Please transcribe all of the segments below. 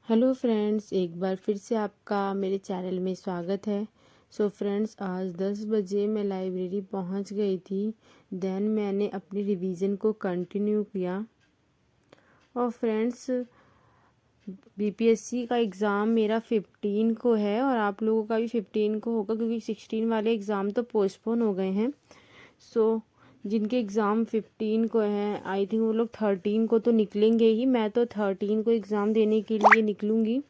Hello friends, एक बार फिर से आपका मेरे चैनल में स्वागत है। सो फ्रेंड्स, आज 10 बजे मैं लाइब्रेरी पहुंच गई थी। देन मैंने अपनी रिवीजन को कंटिन्यू किया। और फ्रेंड्स, बीपीएससी का एग्ज़ाम मेरा 15 को है और आप लोगों का भी 15 को होगा, क्योंकि 16 वाले एग्ज़ाम तो पोस्टपोन हो गए हैं। सो जिनके एग्ज़ाम 15 को हैं, आई थिंक वो लोग 13 को तो निकलेंगे ही। मैं तो 13 को एग्ज़ाम देने के लिए निकलूँगी।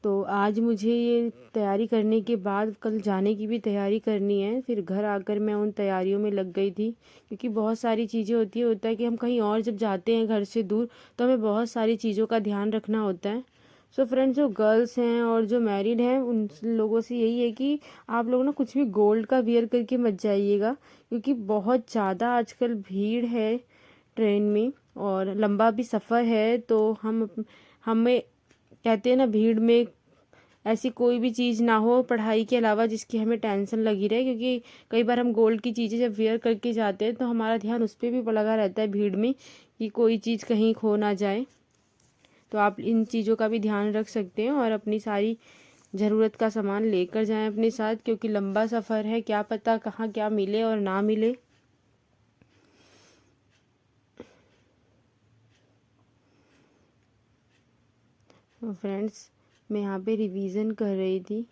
तो आज मुझे ये तैयारी करने के बाद कल जाने की भी तैयारी करनी है। फिर घर आकर मैं उन तैयारियों में लग गई थी, क्योंकि बहुत सारी चीज़ें होता है कि हम कहीं और जब जाते हैं घर से दूर, तो हमें बहुत सारी चीज़ों का ध्यान रखना होता है। सो फ्रेंड्स, जो गर्ल्स हैं और जो मैरिड हैं, उन लोगों से यही है कि आप लोग ना कुछ भी गोल्ड का वियर करके मत जाइएगा, क्योंकि बहुत ज़्यादा आजकल भीड़ है ट्रेन में और लंबा भी सफ़र है। तो हमें कहते हैं ना, भीड़ में ऐसी कोई भी चीज़ ना हो पढ़ाई के अलावा जिसकी हमें टेंशन लगी रहे, क्योंकि कई बार हम गोल्ड की चीज़ें जब वेयर करके जाते हैं तो हमारा ध्यान उस पर भी लगा रहता है भीड़ में, कि कोई चीज़ कहीं खो ना जाए। तो आप इन चीज़ों का भी ध्यान रख सकते हैं और अपनी सारी ज़रूरत का सामान लेकर जाएं अपने साथ, क्योंकि लंबा सफ़र है, क्या पता कहाँ क्या मिले और ना मिले। तो फ्रेंड्स, मैं यहाँ पे रिवीज़न कर रही थी,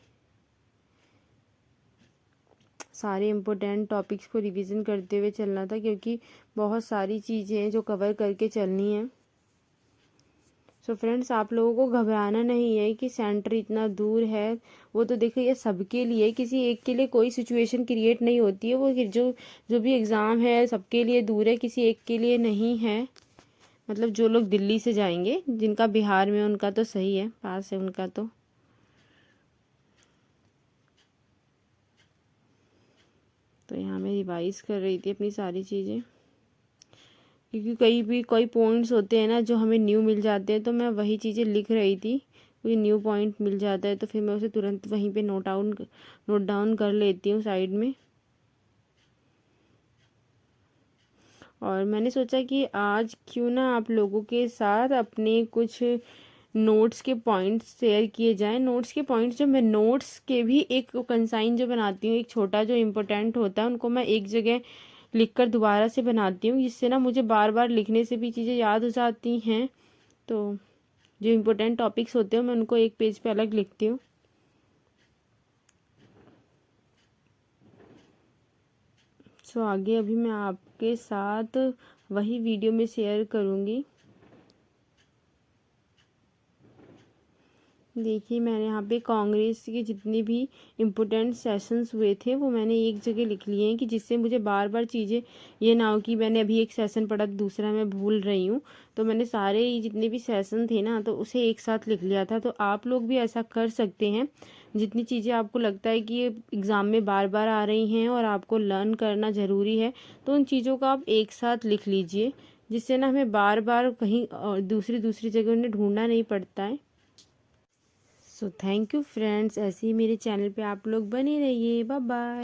सारे इम्पोर्टेंट टॉपिक्स को रिवीजन करते हुए चलना था, क्योंकि बहुत सारी चीज़ें हैं जो कवर करके चलनी है। सो फ्रेंड्स, आप लोगों को घबराना नहीं है कि सेंटर इतना दूर है। वो तो देखिए, ये सबके लिए, किसी एक के लिए कोई सिचुएशन क्रिएट नहीं होती है। वो जो जो भी एग्ज़ाम है सबके लिए दूर है, किसी एक के लिए नहीं है। मतलब जो लोग दिल्ली से जाएंगे, जिनका बिहार में, उनका तो सही है, पास है उनका तो यहाँ मैं रिवाइज़ कर रही थी अपनी सारी चीज़ें, क्योंकि कई भी कोई पॉइंट्स होते हैं ना जो हमें न्यू मिल जाते हैं, तो मैं वही चीज़ें लिख रही थी। कोई न्यू पॉइंट मिल जाता है तो फिर मैं उसे तुरंत वहीं पे नोट डाउन कर लेती हूँ साइड में। और मैंने सोचा कि आज क्यों ना आप लोगों के साथ अपने कुछ नोट्स के पॉइंट्स शेयर किए जाएं। नोट्स के पॉइंट्स, जो मैं नोट्स के भी एक कंसाइन जो बनाती हूँ, एक छोटा जो इम्पोर्टेंट होता है, उनको मैं एक जगह लिखकर दोबारा से बनाती हूँ, जिससे ना मुझे बार बार लिखने से भी चीज़ें याद हो जाती हैं। तो जो इम्पोर्टेंट टॉपिक्स होते हैं मैं उनको एक पेज पे अलग लिखती हूँ। सो आगे अभी मैं आपके साथ वही वीडियो में शेयर करूँगी। देखिए, मैंने यहाँ पे कांग्रेस के जितने भी इम्पोर्टेंट सेशंस हुए थे वो मैंने एक जगह लिख लिए हैं, कि जिससे मुझे बार बार चीज़ें ये ना हो कि मैंने अभी एक सेशन पढ़ा तो दूसरा मैं भूल रही हूँ। तो मैंने सारे जितने भी सेशन थे ना, तो उसे एक साथ लिख लिया था। तो आप लोग भी ऐसा कर सकते हैं। जितनी चीज़ें आपको लगता है कि ये एग्ज़ाम में बार बार आ रही हैं और आपको लर्न करना ज़रूरी है, तो उन चीज़ों को आप एक साथ लिख लीजिए, जिससे ना हमें बार बार कहीं दूसरी दूसरी जगह उन्हें ढूंढना नहीं पड़ता है। सो थैंक यू फ्रेंड्स, ऐसे ही मेरे चैनल पे आप लोग बने रहिए। Bye bye.